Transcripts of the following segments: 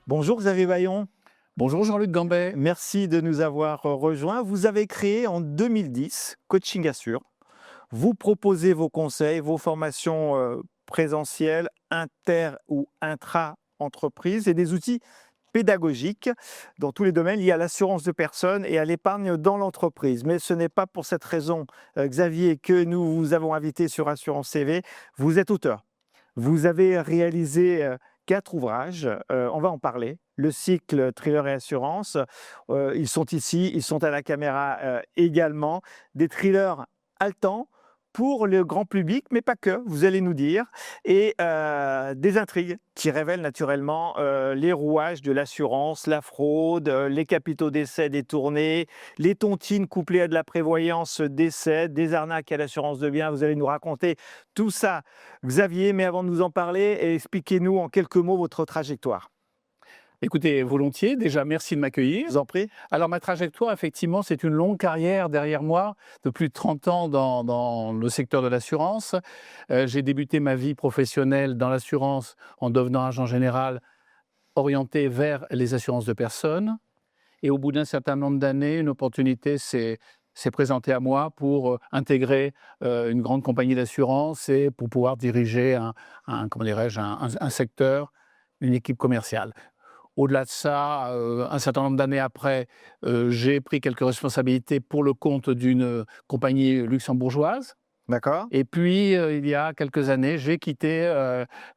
Bonjour Xavier Bayon, Bonjour Jean-Luc Gambet. merci de nous avoir rejoints. Vous avez créé en 2010 Coaching Assure. Vous proposez vos conseils, vos formations présentielles, inter ou intra-entreprise et des outils pédagogiques dans tous les domaines liés à l'assurance de personnes et à l'épargne dans l'entreprise. Mais ce n'est pas pour cette raison, Xavier, que nous vous avons invité sur Assurance TV. Vous êtes auteur. Vous avez réalisé 4 ouvrages, on va en parler. Le cycle Thriller et Assurance, ils sont ici, ils sont à la caméra également. Des thrillers haletants pour le grand public, mais pas que, vous allez nous dire. Et des intrigues qui révèlent naturellement les rouages de l'assurance, la fraude, les capitaux d'essai détournés, les tontines couplées à de la prévoyance d'essai, des arnaques à l'assurance de biens. Vous allez nous raconter tout ça, Xavier, mais avant de nous en parler, expliquez-nous en quelques mots votre trajectoire. Écoutez, volontiers, déjà merci de Je m'accueillir. vous en prie. Alors ma trajectoire, effectivement, c'est une longue carrière derrière moi, de plus de 30 ans dans le secteur de l'assurance. J'ai débuté ma vie professionnelle dans l'assurance en devenant agent général orienté vers les assurances de personnes. Et au bout d'un certain nombre d'années, une opportunité s'est présentée à moi pour intégrer une grande compagnie d'assurance et pour pouvoir diriger comment dirais-je, un secteur, une équipe commerciale. Au-delà de ça, un certain nombre d'années après, j'ai pris quelques responsabilités pour le compte d'une compagnie luxembourgeoise. D'accord. Et puis, il y a quelques années, j'ai quitté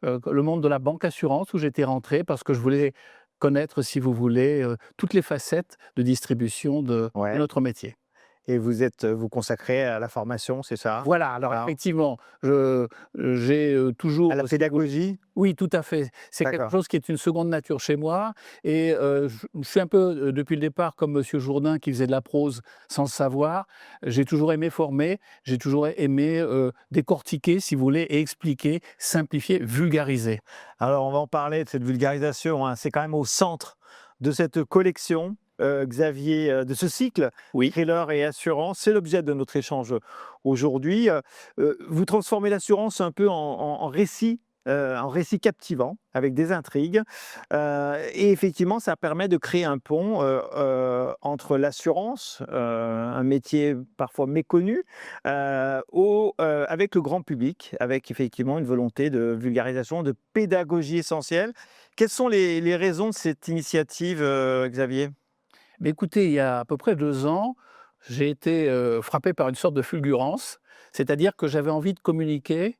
le monde de la banque assurance où j'étais rentré parce que je voulais connaître, si vous voulez, toutes les facettes de distribution de Ouais. notre métier. Et vous consacrez à la formation, c'est ça? Voilà, alors Alors, effectivement, j'ai toujours à la pédagogie? oui, tout à fait. C'est quelque D'accord. chose qui est une seconde nature chez moi et je suis un peu, depuis le départ, comme monsieur Jourdain qui faisait de la prose sans le savoir. J'ai toujours aimé former, j'ai toujours aimé, décortiquer, si vous voulez, et expliquer, simplifier, vulgariser. Alors, on va en parler de cette vulgarisation, hein. C'est quand même au centre de cette collection, Xavier, de ce cycle Oui. Thriller et Assurance. C'est l'objet de notre échange aujourd'hui. Vous transformez l'assurance un peu en récit captivant avec des intrigues. Et effectivement, ça permet de créer un pont entre l'assurance, un métier parfois méconnu, avec le grand public, avec effectivement une volonté de vulgarisation, de pédagogie essentielle. Quelles sont les raisons de cette initiative, Xavier? Mais écoutez, il y a à peu près 2 ans, j'ai été, frappé par une sorte de fulgurance. C'est-à-dire que j'avais envie de communiquer,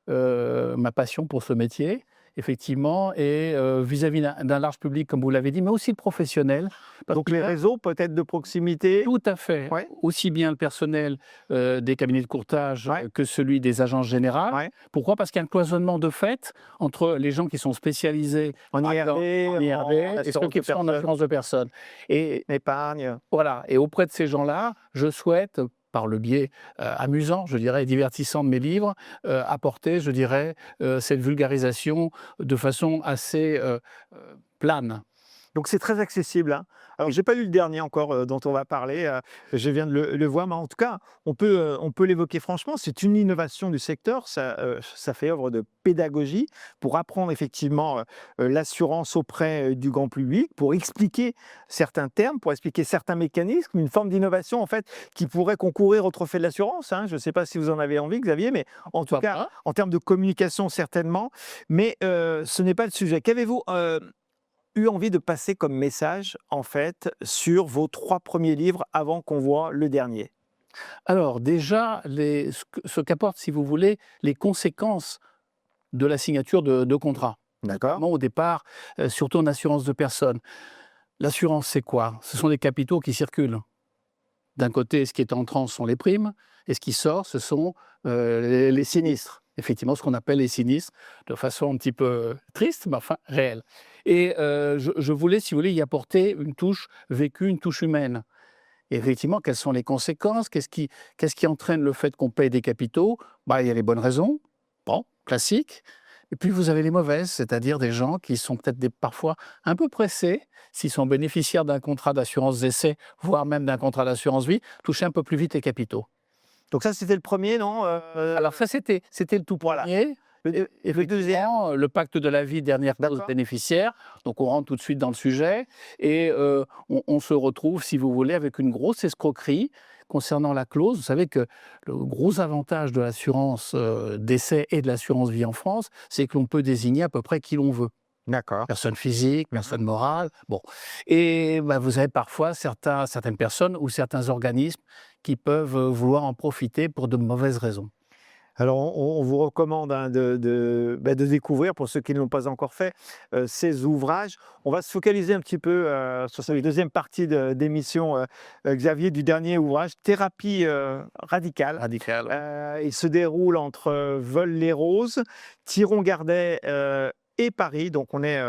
ma passion pour ce métier, effectivement et vis-à-vis d'un large public, comme vous l'avez dit, mais aussi le professionnel. Parce Donc qu'il les y a réseaux peut-être de proximité? tout à fait, Ouais, aussi bien le personnel, des cabinets de courtage, ouais, que celui des agences générales. ouais. Pourquoi? Parce qu'il y a un cloisonnement de fait entre les gens qui sont spécialisés, En par exemple, IRD, en IRD en et ceux assurance de qui sont en personnes, assurance de personnes et épargne. voilà et auprès de ces gens-là, je souhaite, par le biais, amusant, je dirais, et divertissant de mes livres, apporter, je dirais, cette vulgarisation de façon assez, plane. Donc c'est très accessible, hein. Alors j'ai pas lu le dernier encore, dont on va parler, je viens de le voir, mais en tout cas, on peut l'évoquer franchement. C'est une innovation du secteur, ça fait œuvre de pédagogie pour apprendre effectivement, l'assurance auprès, du grand public, pour expliquer certains termes, pour expliquer certains mécanismes, une forme d'innovation en fait qui pourrait concourir au trophée de l'assurance, hein. Je ne sais pas si vous en avez envie, Xavier, mais en tout Pourquoi cas, pas? en termes de communication certainement, mais ce n'est pas le sujet. Qu'avez-vous, eu envie de passer comme message, en fait, sur vos 3 premiers livres avant qu'on voit le dernier? Alors déjà, ce qu'apportent, si vous voulez, les conséquences de la signature de contrats, D'accord. notamment au départ, surtout en assurance de personnes. L'assurance, c'est quoi? Ce sont des capitaux qui circulent. D'un côté, ce qui est entrant, ce sont les primes et ce qui sort, ce sont, les sinistres. Effectivement, ce qu'on appelle les sinistres, de façon un petit peu triste, mais enfin réelle et je voulais, si vous voulez, y apporter une touche vécue, une touche humaine. Et effectivement, quelles sont les conséquences? Qu'est-ce qui entraîne le fait qu'on paye des capitaux? Bah, il y a les bonnes raisons, bon, classique. Et puis vous avez les mauvaises, c'est-à-dire des gens qui sont peut-être parfois un peu pressés, s'ils sont bénéficiaires d'un contrat d'assurance décès, voire même d'un contrat d'assurance vie, toucher un peu plus vite les capitaux. Donc ça, c'était le premier, non? Alors ça, c'était le tout Voilà. premier. Effectivement, le pacte de la vie, dernière clause D'accord. bénéficiaire. Donc, on rentre tout de suite dans le sujet et on se retrouve, si vous voulez, avec une grosse escroquerie concernant la clause. Vous savez que le gros avantage de l'assurance décès et de l'assurance vie en France, c'est que l'on peut désigner à peu près qui l'on veut. D'accord. Personne physique, personne morale. Bon. Et bah, vous avez parfois certaines personnes ou certains organismes qui peuvent vouloir en profiter pour de mauvaises raisons. Alors, on vous recommande hein, de découvrir, pour ceux qui ne l'ont pas encore fait, ces ouvrages. On va se focaliser un petit peu sur cette deuxième partie d'émission, Xavier, du dernier ouvrage, Thérapie radicale. Radical. Il se déroule entre Veules-les-Roses, Thiron-Gardet et Paris, donc on est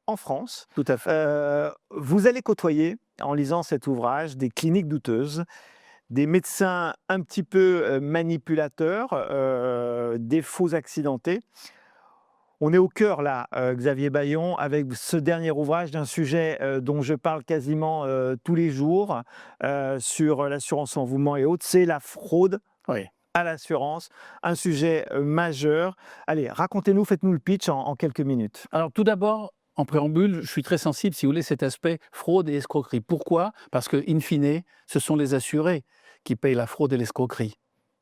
en France. Tout à fait. Vous allez côtoyer, en lisant cet ouvrage, des cliniques douteuses, des médecins un petit peu manipulateurs, des faux accidentés. On est au cœur, là, Xavier Baillon, avec ce dernier ouvrage d'un sujet dont je parle quasiment tous les jours sur l'assurance en mouvement et autres, c'est la fraude Oui. à l'assurance, un sujet majeur. Allez, racontez-nous, faites-nous le pitch en quelques minutes. Alors tout d'abord, en préambule, je suis très sensible, si vous voulez, cet aspect fraude et escroquerie. Pourquoi? Parce que, in fine, ce sont les assurés qui payent la fraude et l'escroquerie,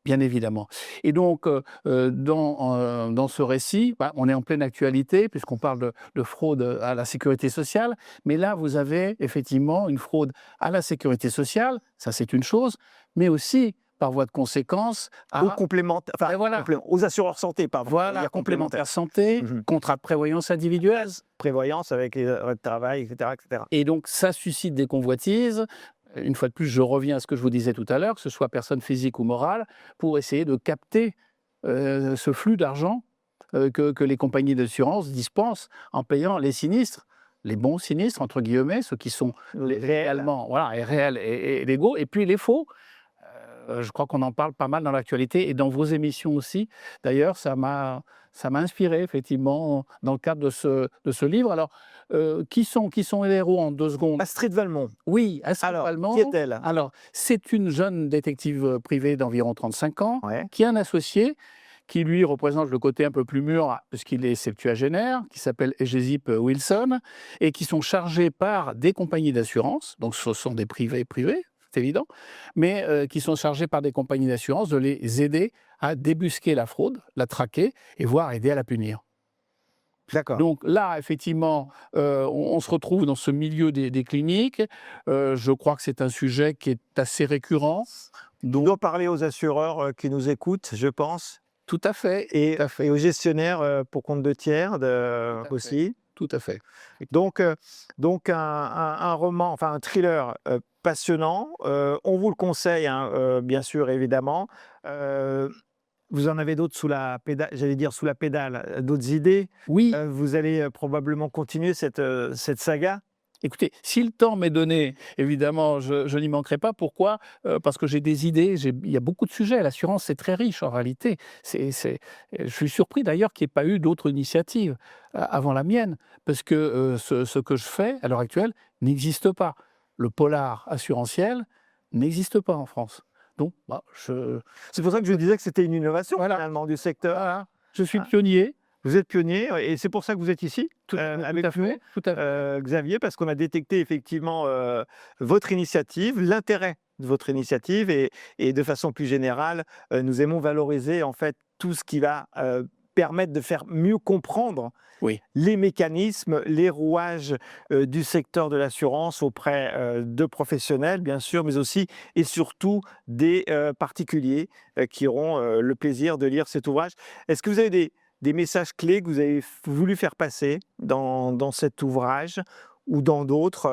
bien évidemment. Et donc, dans ce récit, bah, on est en pleine actualité, puisqu'on parle de fraude à la sécurité sociale, mais là, vous avez effectivement une fraude à la sécurité sociale, ça c'est une chose, mais aussi, par voie de conséquence, Aux complémentaires, enfin, et voilà. aux assureurs santé, pardon. On va Voilà, dire complémentaire santé, Mhm. contrat de prévoyance individuelle. Prévoyance avec les arrêts de travail, etc., etc. Et donc, ça suscite des convoitises. Une fois de plus, je reviens à ce que je vous disais tout à l'heure, que ce soit personne physique ou morale, pour essayer de capter ce flux d'argent que les compagnies d'assurance dispensent en payant les sinistres, les bons sinistres, entre guillemets, ceux qui sont réellement voilà, et réels et légaux, et puis les faux. Je crois qu'on en parle pas mal dans l'actualité et dans vos émissions aussi. D'ailleurs, ça m'a inspiré, effectivement, dans le cadre de ce livre. Alors, qui sont les héros en 2 secondes? Astrid Valmont. Oui, Astrid Alors, Valmont. qui est-elle? Alors, c'est une jeune détective privée d'environ 35 ans, Ouais. qui a un associé qui, lui, représente le côté un peu plus mûr, puisqu'il est septuagénaire, qui s'appelle Hégésip Wilson, et qui sont chargés par des compagnies d'assurance, donc ce sont des privés, c'est évident, mais qui sont chargés par des compagnies d'assurance de les aider à débusquer la fraude, la traquer et voire aider à la punir. D'accord. Donc là, effectivement, on se retrouve dans ce milieu des cliniques. Je crois que c'est un sujet qui est assez récurrent. On Donc, doit parler aux assureurs qui nous écoutent, je pense, tout à fait, et, tout à fait, et aux gestionnaires pour compte de tiers Tout à aussi. tout à fait. Donc, un roman, enfin un thriller passionnant. On vous le conseille, hein, bien sûr, évidemment. Vous en avez d'autres sous la pédale, j'allais dire sous la pédale, d'autres idées. Oui, Vous allez probablement continuer cette saga. écoutez, si le temps m'est donné, évidemment, je n'y manquerai pas. Pourquoi? Parce que j'ai des idées, il y a beaucoup de sujets. L'assurance, c'est très riche en réalité. Je suis surpris d'ailleurs qu'il n'y ait pas eu d'autres initiatives avant la mienne, parce que ce que je fais à l'heure actuelle n'existe pas. Le polar assurantiel n'existe pas en France. Donc, bah, C'est pour ça que je disais que c'était une innovation Voilà. finalement du secteur. voilà, je suis Ah. pionnier. Vous êtes pionnier et c'est pour ça que vous êtes ici avec Tout à nous, fait, tout à fait. Xavier, parce qu'on a détecté effectivement votre initiative, l'intérêt de votre initiative et de façon plus générale, nous aimons valoriser en fait tout ce qui va permettre de faire mieux comprendre Oui. les mécanismes, les rouages du secteur de l'assurance auprès de professionnels, bien sûr, mais aussi et surtout des particuliers qui auront le plaisir de lire cet ouvrage. Est-ce que vous avez des messages clés que vous avez voulu faire passer dans cet ouvrage ou dans d'autres,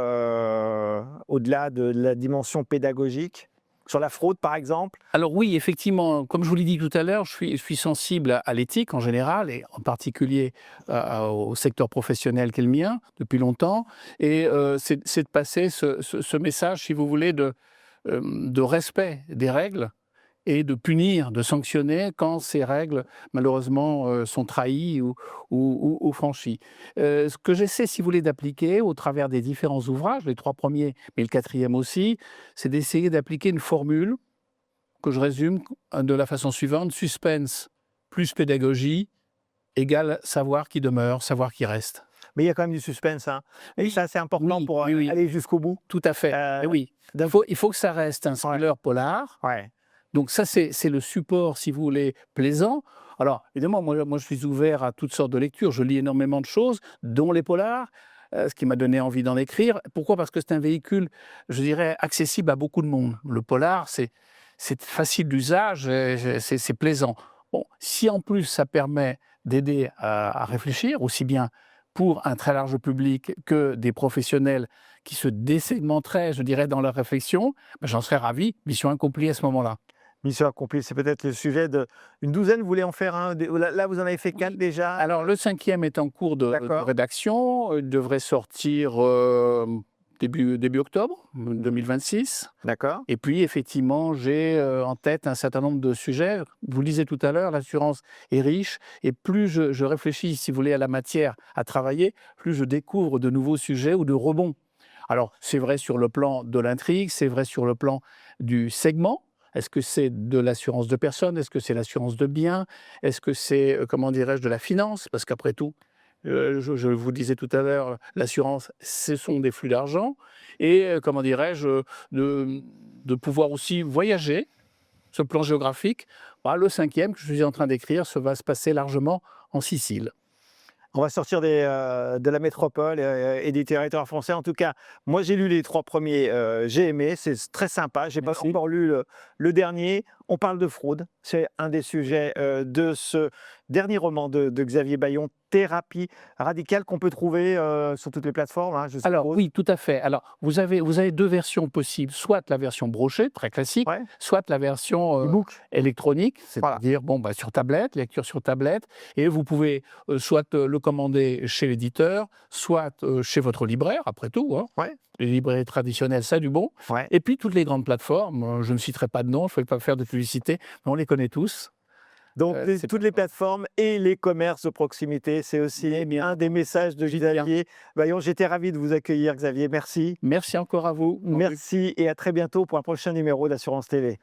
au-delà de la dimension pédagogique, sur la fraude par exemple? Alors oui, effectivement, comme je vous l'ai dit tout à l'heure, je suis sensible à l'éthique en général et en particulier au secteur professionnel qu'est le mien depuis longtemps. Et c'est de passer ce message, si vous voulez, de respect des règles et de punir, de sanctionner quand ces règles, malheureusement, sont trahies ou franchies. Ce que j'essaie, si vous voulez, d'appliquer au travers des différents ouvrages, les 3 premiers, mais le 4e aussi, c'est d'essayer d'appliquer une formule que je résume de la façon suivante: suspense plus pédagogie égale savoir qui demeure, savoir qui reste. Mais il y a quand même du suspense, hein. Et ça, c'est important Oui, pour oui, oui. aller jusqu'au bout. Tout à fait. Euh, Eh oui. Il faut que ça reste un thriller polar. Ouais. Donc ça, c'est le support, si vous voulez, plaisant. Alors, évidemment, moi, je suis ouvert à toutes sortes de lectures. Je lis énormément de choses, dont les polars, ce qui m'a donné envie d'en écrire. Pourquoi? Parce que c'est un véhicule, je dirais, accessible à beaucoup de monde. Le polar, c'est facile d'usage, c'est plaisant. Bon, si en plus ça permet d'aider à réfléchir, aussi bien pour un très large public que des professionnels qui se désegmenteraient, je dirais, dans leur réflexion, ben, j'en serais ravi. Mission accomplie à ce moment-là. Mission accomplie, c'est peut-être le sujet d'une douzaine. Vous voulez en faire un? Là, vous en avez fait 4 Oui. déjà. Alors, le 5e est en cours de D'accord. rédaction. Il devrait sortir début octobre 2026. D'accord. Et puis, effectivement, j'ai en tête un certain nombre de sujets. Vous le disiez tout à l'heure, l'assurance est riche. Et plus je réfléchis, si vous voulez, à la matière à travailler, plus je découvre de nouveaux sujets ou de rebonds. Alors, c'est vrai sur le plan de l'intrigue, c'est vrai sur le plan du segment. Est-ce que c'est de l'assurance de personnes? Est-ce que c'est l'assurance de biens? Est-ce que c'est, comment dirais-je, de la finance? Parce qu'après tout, je vous disais tout à l'heure, l'assurance, ce sont des flux d'argent. Et, comment dirais-je, de pouvoir aussi voyager sur le plan géographique. Bah, le 5e que je suis en train d'écrire, ça va se passer largement en Sicile. On va sortir de la métropole et des territoires français. En tout cas, moi, j'ai lu les 3 premiers, j'ai aimé, c'est très sympa. J'ai pas Merci. encore lu le dernier. On parle de fraude. C'est un des sujets de ce dernier roman de Xavier Baillon, Thérapie radicale, qu'on peut trouver sur toutes les plateformes, hein, je Alors suppose. oui, tout à fait. Alors vous avez 2 versions possibles, soit la version brochée, très classique, Ouais, soit la version, e-book. électronique, Voilà. c'est-à-dire, bon, bah, sur tablette, lecture sur tablette, et vous pouvez, soit, le commander chez l'éditeur, soit, chez votre libraire, après tout, hein. Ouais, Les librairies traditionnelles, ça a du bon. ouais. Et puis toutes les grandes plateformes, je ne citerai pas de nom, je ne vais pas faire de publicité, mais on les connaît tous. Donc Ces toutes les plateformes. plateformes et les commerces de proximité, c'est aussi Mais bien un des messages de j'y tiens. Xavier Baillon. J'étais ravi de vous accueillir, Xavier. Merci. Merci encore à vous. Merci et à très bientôt pour un prochain numéro d'Assurance TV.